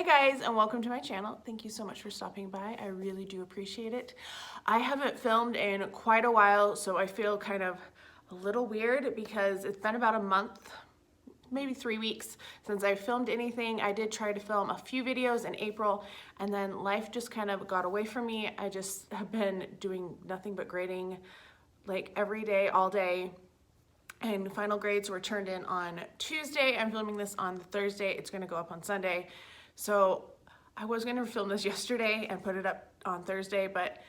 guys, and welcome to my channel. Thank you so much for stopping by. I really do appreciate it. I haven't filmed in quite a while, so I feel kind of a little weird because it's been about a month, maybe 3 weeks since I filmed anything. I did try to film a few videos in April, and then life just kind of got away from me. I just have been doing nothing but grading like every day, all day. And final grades were turned in on Tuesday. I'm filming this on Thursday. It's gonna go up on Sunday. So I was gonna film this yesterday and put it up on Thursday, but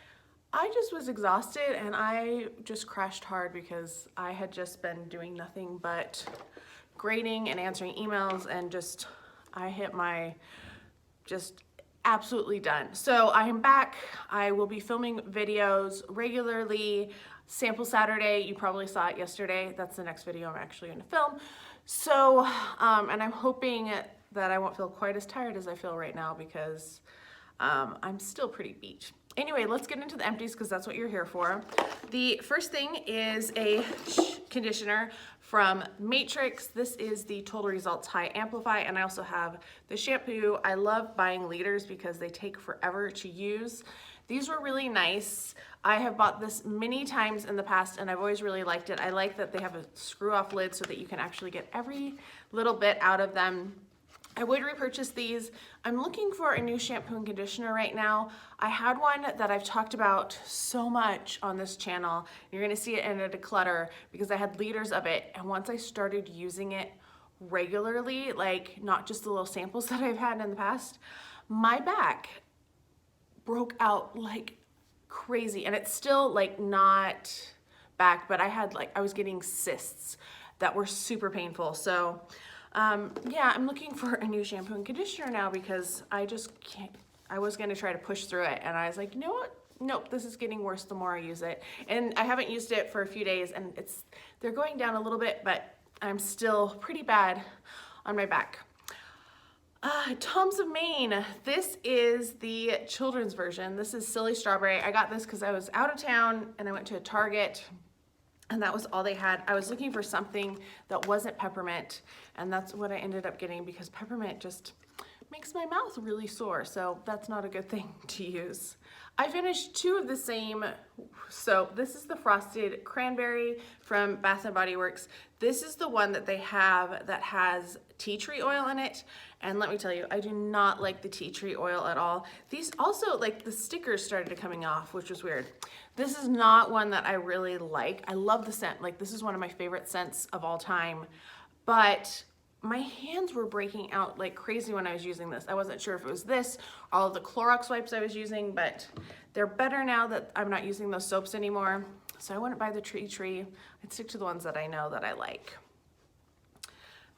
I just was exhausted and I just crashed hard because I had just been doing nothing but grading and answering emails, and just, I hit my, just absolutely done. So I am back. I will be filming videos regularly. Sample Saturday, you probably saw it yesterday. That's the next video I'm actually gonna film. So, and I'm hoping that I won't feel quite as tired as I feel right now because I'm still pretty beat. Anyway, let's get into the empties because that's what you're here for. The first thing is a conditioner from Matrix. This is the Total Results High Amplify, and I also have the shampoo. I love buying liters because they take forever to use. These were really nice. I have bought this many times in the past and I've always really liked it. I like that they have a screw off lid so that you can actually get every little bit out of them. I would repurchase these. I'm looking for a new shampoo and conditioner right now. I had one that I've talked about so much on this channel. You're gonna see it in a declutter because I had liters of it, and once I started using it regularly, like not just the little samples that I've had in the past, my back broke out like crazy. And it's still like not back, but I was getting cysts that were super painful. So yeah, I'm looking for a new shampoo and conditioner now because I just can't. I was gonna try to push through it and I was like, you know what? Nope, this is getting worse the more I use it. And I haven't used it for a few days and they're going down a little bit, but I'm still pretty bad on my back. Tom's of Maine. This is the children's version. This is Silly Strawberry. I got this because I was out of town and I went to a Target and that was all they had. I was looking for something that wasn't peppermint, and that's what I ended up getting because peppermint just makes my mouth really sore, so that's not a good thing to use. I finished 2 of the same. So this is the Frosted Cranberry from Bath & Body Works. This is the one that they have that has tea tree oil in it, and let me tell you, I do not like the tea tree oil at all. These also, like, the stickers started coming off, which was weird. This is not one that I really like. I love the scent. Like, this is one of my favorite scents of all time, but my hands were breaking out like crazy when I was using this. I wasn't sure if it was this, all of the Clorox wipes I was using, but they're better now that I'm not using those soaps anymore. So I wouldn't buy the tea tree. I'd stick to the ones that I know that I like.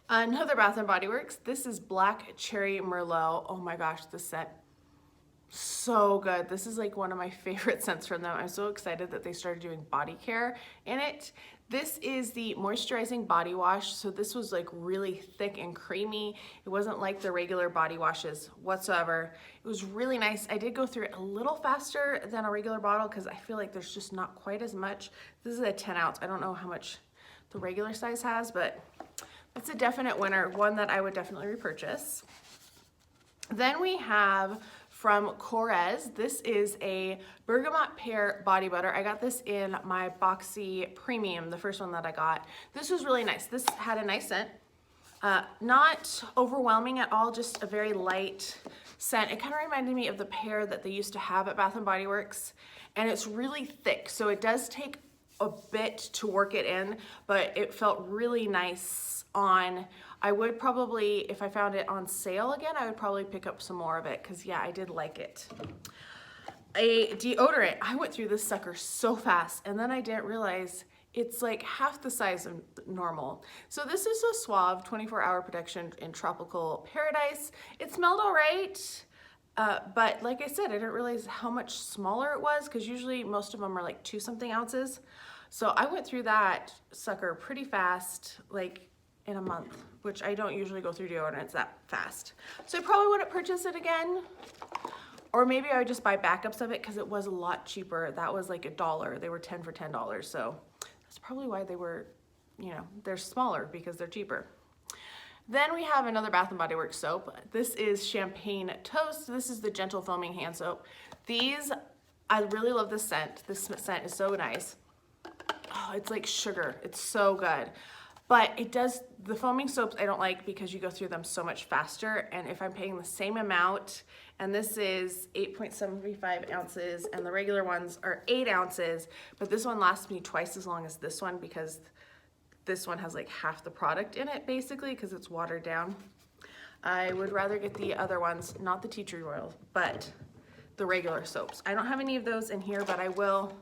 Another Bath & Body Works. This is Black Cherry Merlot. Oh my gosh, this scent, so good. This is like one of my favorite scents from them. I'm so excited that they started doing body care in it. This is the moisturizing body wash. So this was like really thick and creamy. It wasn't like the regular body washes whatsoever. It was really nice. I did go through it a little faster than a regular bottle because I feel like there's just not quite as much. This is a 10 ounce. I don't know how much the regular size has, but it's a definite winner, one that I would definitely repurchase. Then we have from Korres. This is a bergamot pear body butter. I got this in my Boxy Premium, the first one that I got. This was really nice. This had a nice scent. Not overwhelming at all, just a very light scent. It kind of reminded me of the pear that they used to have at Bath & Body Works, and it's really thick, so it does take a bit to work it in, but it felt really nice on. I would probably, if I found it on sale again, I would probably pick up some more of it because yeah, I did like it. A deodorant. I went through this sucker so fast and then I didn't realize it's like half the size of normal. So this is a Suave 24-hour protection in Tropical Paradise. It smelled all right, but like I said, I didn't realize how much smaller it was because usually most of them are like 2-something ounces. So I went through that sucker pretty fast, like in a month, which I don't usually go through deodorants that fast. So I probably wouldn't purchase it again, or maybe I would just buy backups of it because it was a lot cheaper. That was like $1. They were 10 for $10. So that's probably why they were, you know, they're smaller because they're cheaper. Then we have another Bath & Body Works soap. This is Champagne Toast. This is the Gentle Foaming Hand Soap. These, I really love this scent. This scent is so nice. Oh, it's like sugar. It's so good. But it does, the foaming soaps I don't like because you go through them so much faster. And if I'm paying the same amount, and this is 8.75 ounces, and the regular ones are 8 ounces, but this one lasts me twice as long as this one because this one has like half the product in it basically because it's watered down. I would rather get the other ones, not the tea tree oil, but the regular soaps. I don't have any of those in here, but I will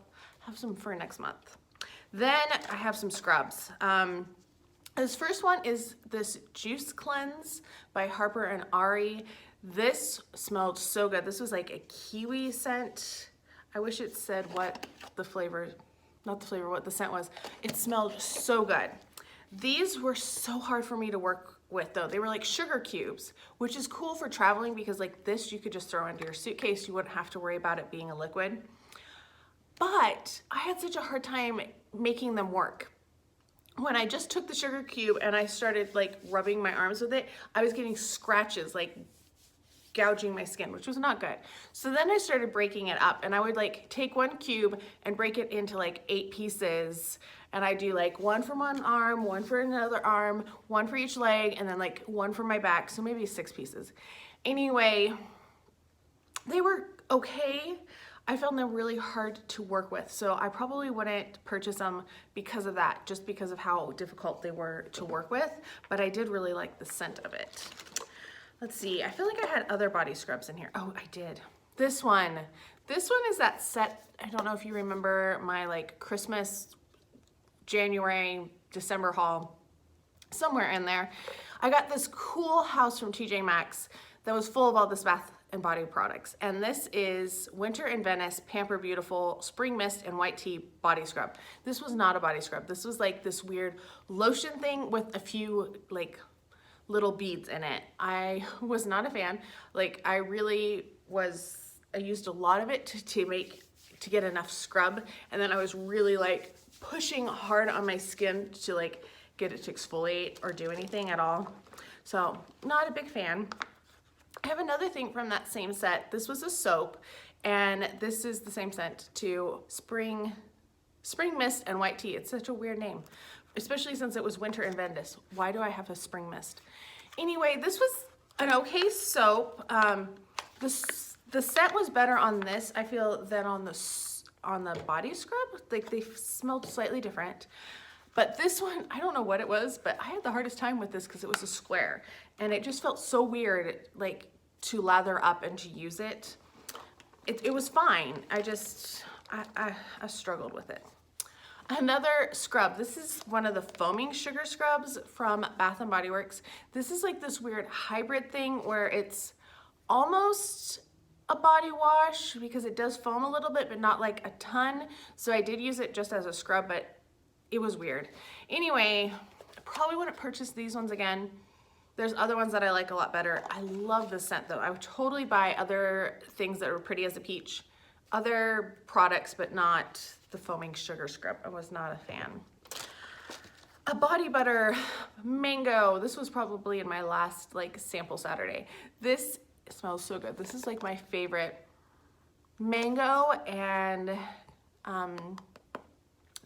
have some for next month. Then I have some scrubs. This first one is this Juice Cleanse by Harper and Ari. This smelled so good. This was like a kiwi scent. I wish it said what the flavor, not the flavor, what the scent was. It smelled so good. These were so hard for me to work with though. They were like sugar cubes, which is cool for traveling because like this you could just throw into your suitcase. You wouldn't have to worry about it being a liquid. But I had such a hard time making them work. When I just took the sugar cube and I started like rubbing my arms with it, I was getting scratches, like gouging my skin, which was not good. So then I started breaking it up and I would like take one cube and break it into like 8 pieces. And I do like one for one arm, one for another arm, one for each leg, and then like one for my back. So maybe 6 pieces. Anyway, they were okay. I found them really hard to work with, so I probably wouldn't purchase them because of that, just because of how difficult they were to work with, but I did really like the scent of it. Let's see, I feel like I had other body scrubs in here. Oh, I did. This one is that set, I don't know if you remember my like Christmas, January, December haul, somewhere in there. I got this cool house from TJ Maxx that was full of all this Bath and Body products, and this is Winter in Venice Pamper Beautiful Spring Mist and White Tea Body Scrub. This was not a body scrub. This was like this weird lotion thing with a few like little beads in it. I was not a fan. Like I used a lot of it to get enough scrub, and then I was really like pushing hard on my skin to like get it to exfoliate or do anything at all. So not a big fan. I have another thing from that same set. This was a soap, and this is the same scent to Spring Mist and White Tea. It's such a weird name, especially since it was Winter in Venice. Why do I have a Spring Mist? Anyway, this was an okay soap. The scent was better on this, I feel, than on the body scrub. Like they smelled slightly different. But this one, I don't know what it was, but I had the hardest time with this because it was a square. And it just felt so weird, like, to lather up and to use it. It was fine. I struggled with it. Another scrub. This is one of the foaming sugar scrubs from Bath & Body Works. This is like this weird hybrid thing where it's almost a body wash because it does foam a little bit, but not like a ton. So I did use it just as a scrub, but it was weird. Anyway, I probably wouldn't purchase these ones again. There's other ones that I like a lot better. I love the scent though. I would totally buy other things that were pretty as a peach. Other products, but not the foaming sugar scrub. I was not a fan. A body butter, mango. This was probably in my last like sample Saturday. This smells so good. This is like my favorite. Mango and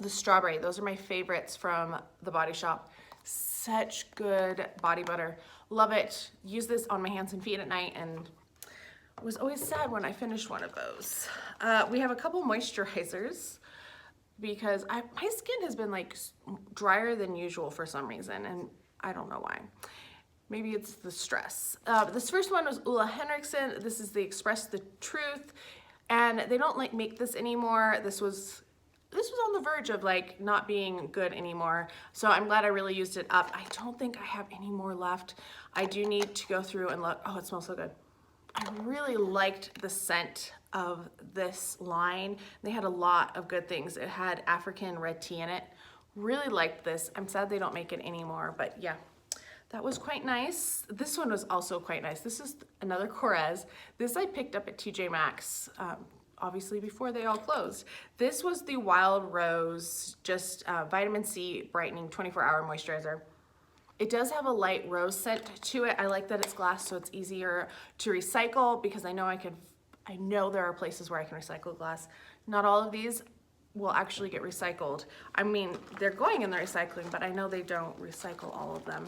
the strawberry. Those are my favorites from the Body Shop. Such good body butter. Love it. Use this on my hands and feet at night, and was always sad when I finished one of those. We have a couple moisturizers because my skin has been like drier than usual for some reason, and I don't know why. Maybe it's the stress. This first one was Ulla Henriksen. This is the Express the Truth, and they don't like make this anymore. This was on the verge of like not being good anymore. So I'm glad I really used it up. I don't think I have any more left. I do need to go through and look. Oh, it smells so good. I really liked the scent of this line. They had a lot of good things. It had African red tea in it. Really liked this. I'm sad they don't make it anymore, but yeah, that was quite nice. This one was also quite nice. This is another Corez. This I picked up at TJ Maxx. Obviously before they all closed. This was the Wild Rose, just vitamin C brightening 24-hour moisturizer. It does have a light rose scent to it. I like that it's glass, so it's easier to recycle because I know there are places where I can recycle glass. Not all of these will actually get recycled. I mean, they're going in the recycling, but I know they don't recycle all of them.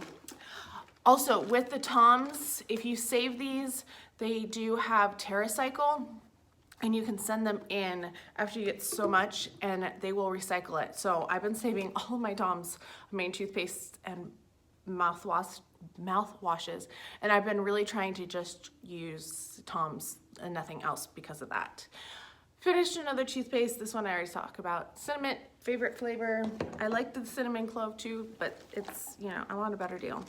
Also, with the Toms, if you save these, they do have TerraCycle, and you can send them in after you get so much, and they will recycle it. So I've been saving all of my Toms, main toothpaste and mouthwashes, and I've been really trying to just use Toms and nothing else because of that. Finished another toothpaste. This one I already talked about. Cinnamon, favorite flavor. I like the cinnamon clove too, but it's, you know, I want a better deal.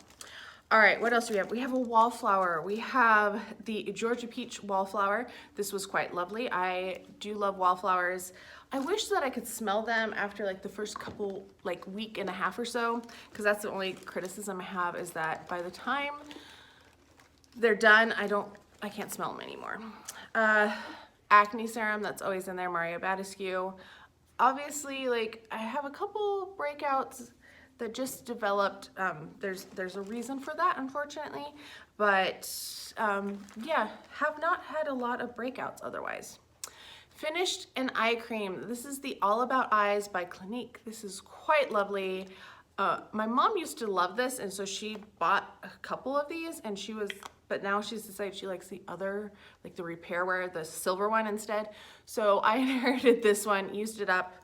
All right, what else do we have? We have a wallflower. We have the Georgia Peach wallflower. This was quite lovely. I do love wallflowers. I wish that I could smell them after like the first couple, like week and a half or so, because that's the only criticism I have, is that by the time they're done, I can't smell them anymore. Acne serum, that's always in there, Mario Badescu. Obviously, like, I have a couple breakouts that just developed. There's a reason for that, unfortunately, but yeah, have not had a lot of breakouts otherwise. Finished an eye cream. This is the All About Eyes by Clinique. This is quite lovely. My mom used to love this, and so she bought a couple of these, and but now she's decided she likes the other, like the repair wear, the silver one instead. So I inherited this one, used it up,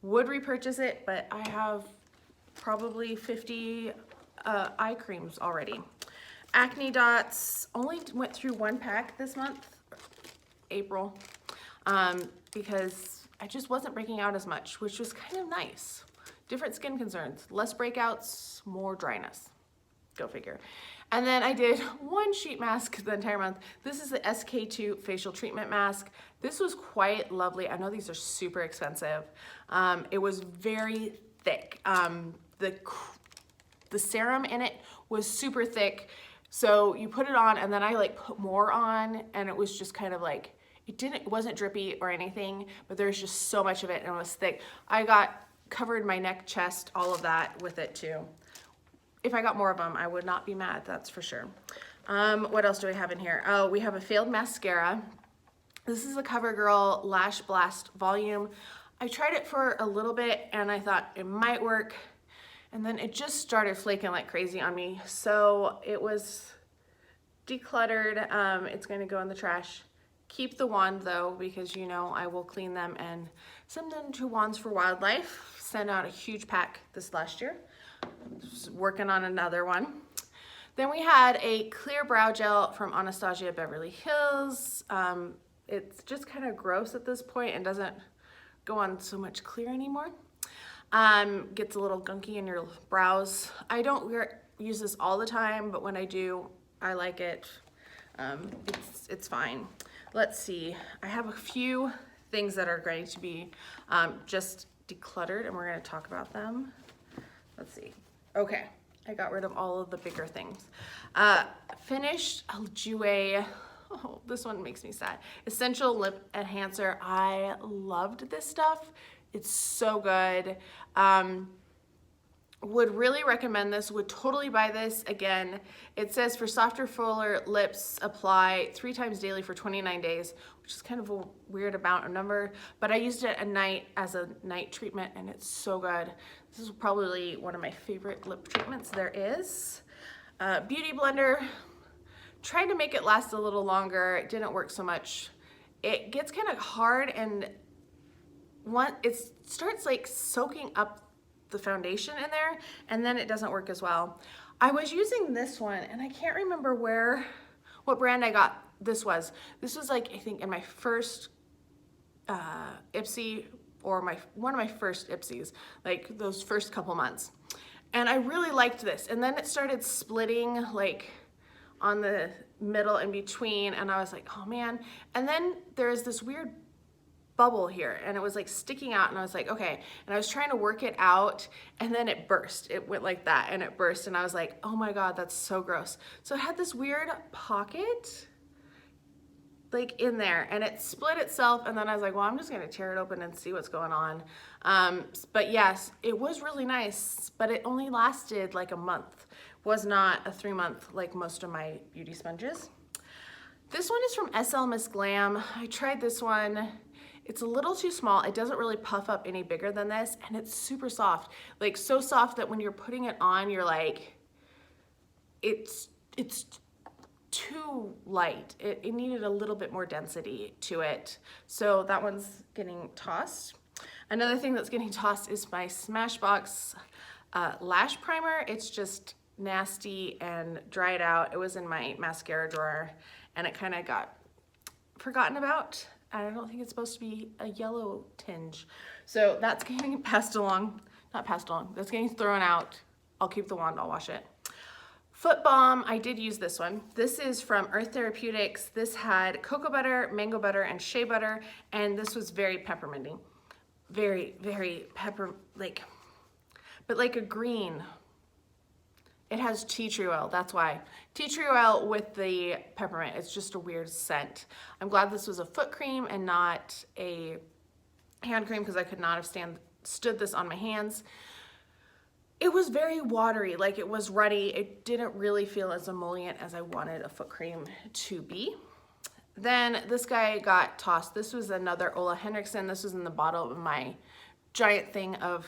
would repurchase it, but I have probably 50 eye creams already. Acne dots, only went through one pack this month, April, because I just wasn't breaking out as much, which was kind of nice. Different skin concerns, less breakouts, more dryness. Go figure. And then I did one sheet mask the entire month. This is the SK2 facial treatment mask. This was quite lovely. I know these are super expensive. It was very thick. The serum in it was super thick. So you put it on, and then I like put more on, and it was just kind of like, it wasn't drippy or anything, but there's just so much of it, and it was thick. I got covered my neck, chest, all of that with it too. If I got more of them, I would not be mad, that's for sure. What else do we have in here? Oh, we have a failed mascara. This is a CoverGirl Lash Blast Volume. I tried it for a little bit, and I thought it might work, and then it just started flaking like crazy on me. So it was decluttered. It's going to go in the trash. Keep the wand though, because you know I will clean them and send them to Wands for Wildlife. Sent out a huge pack this last year. Just working on another one. Then we had a clear brow gel from Anastasia Beverly Hills. It's just kind of gross at this point and doesn't go on so much clear anymore. Gets a little gunky in your brows. I don't use this all the time, but when I do, I like it. It's fine. Let's see. I have a few things that are going to be just decluttered, and we're going to talk about them. Let's see. Okay, I got rid of all of the bigger things. Finished a Jouer, oh, this one makes me sad. Essential Lip Enhancer. I loved this stuff. It's so good. Would really recommend this, would totally buy this again. It says for softer, fuller lips, apply 3 times daily for 29 days, which is kind of a weird amount of number, but I used it at night as a night treatment, and it's so good. This is probably one of my favorite lip treatments there is. Beauty blender, tried to make it last a little longer. It didn't work so much. It gets kind of hard, and it starts like soaking up the foundation in there, and then it doesn't work as well. I was using this one, and I can't remember what brand I got this was. This was like, I think in my first Ipsy, or one of my first Ipsies, like those first couple months. And I really liked this. And then it started splitting like on the middle in between, and I was like, oh man. And then there is this weird bubble here, and it was like sticking out, and I was like, okay. And I was trying to work it out, and then it burst. It went like that, and it burst, and I was like, oh my God, that's so gross. So it had this weird pocket like in there, and it split itself, and then I was like, well, I'm just gonna tear it open and see what's going on. But yes, it was really nice, but it only lasted like a month, was not a 3-month like most of my beauty sponges. This one is from SL Miss Glam. I tried this one. It's a little too small. It doesn't really puff up any bigger than this, and it's super soft. Like so soft that when you're putting it on, you're like, it's too light. It needed a little bit more density to it. So that one's getting tossed. Another thing that's getting tossed is my Smashbox lash primer. It's just nasty and dried out. It was in my mascara drawer and it kind of got forgotten about. I don't think it's supposed to be a yellow tinge. So that's getting passed along, not passed along, that's getting thrown out. I'll keep the wand, I'll wash it. Foot balm, I did use this one. This is from Earth Therapeutics. This had cocoa butter, mango butter, and shea butter, and this was very pepperminty. Very, very pepper, but like a green. It has tea tree oil, that's why. Tea tree oil with the peppermint, it's just a weird scent. I'm glad this was a foot cream and not a hand cream because I could not have stood this on my hands. It was very watery, like it was ruddy. It didn't really feel as emollient as I wanted a foot cream to be. Then this guy got tossed. This was another Ola Henriksen. This was in the bottom of my giant thing of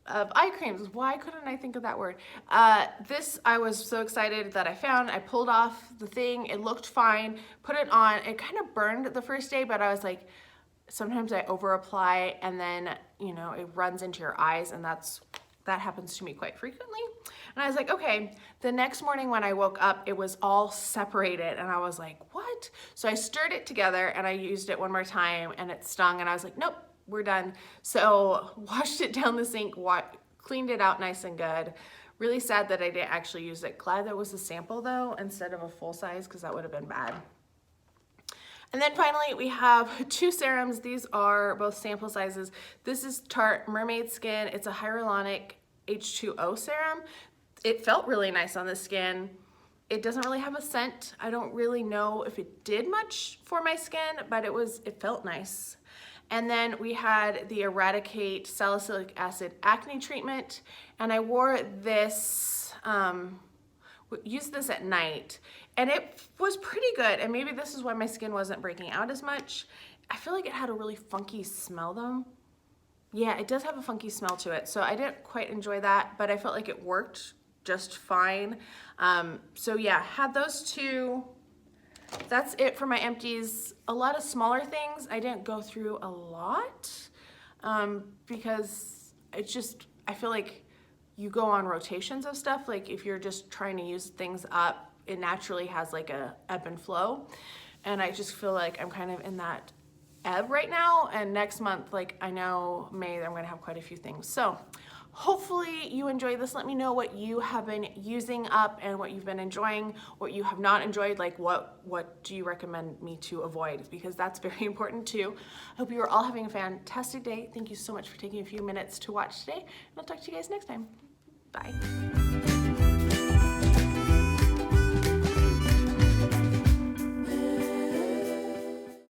eye creams. Why couldn't I think of that word? This I was so excited that I found. I pulled off the thing. It looked fine. Put it on. It kind of burned the first day, but I was like, sometimes I over apply and then, you know, it runs into your eyes, and that happens to me quite frequently. And I was like, okay. The next morning when I woke up, it was all separated and I was like, what? So I stirred it together and I used it one more time and it stung and I was like, nope, we're done. So washed it down the sink, cleaned it out nice and good. Really sad that I didn't actually use it. Glad that was a sample though, instead of a full size, because that would have been bad. And then finally we have 2 serums. These are both sample sizes. This is Tarte Mermaid Skin. It's a hyaluronic H2O serum. It felt really nice on the skin. It doesn't really have a scent. I don't really know if it did much for my skin, but it felt nice. And then we had the Eradicate Salicylic Acid Acne Treatment, and I wore this, used this at night, and it was pretty good. And maybe this is why my skin wasn't breaking out as much. I feel like it had a really funky smell though. Yeah, it does have a funky smell to it, so I didn't quite enjoy that, but I felt like it worked just fine. So yeah, had those 2. That's it for my empties. A lot of smaller things. I didn't go through a lot because I feel like you go on rotations of stuff. Like if you're just trying to use things up, it naturally has like a ebb and flow. And I just feel like I'm kind of in that ebb right now. And next month, like I know May, I'm gonna have quite a few things. So hopefully you enjoyed this. Let me know what you have been using up and what you've been enjoying, what you have not enjoyed, like what do you recommend me to avoid, because that's very important too. I hope you are all having a fantastic day. Thank you so much for taking a few minutes to watch today, and I'll talk to you guys next time. Bye.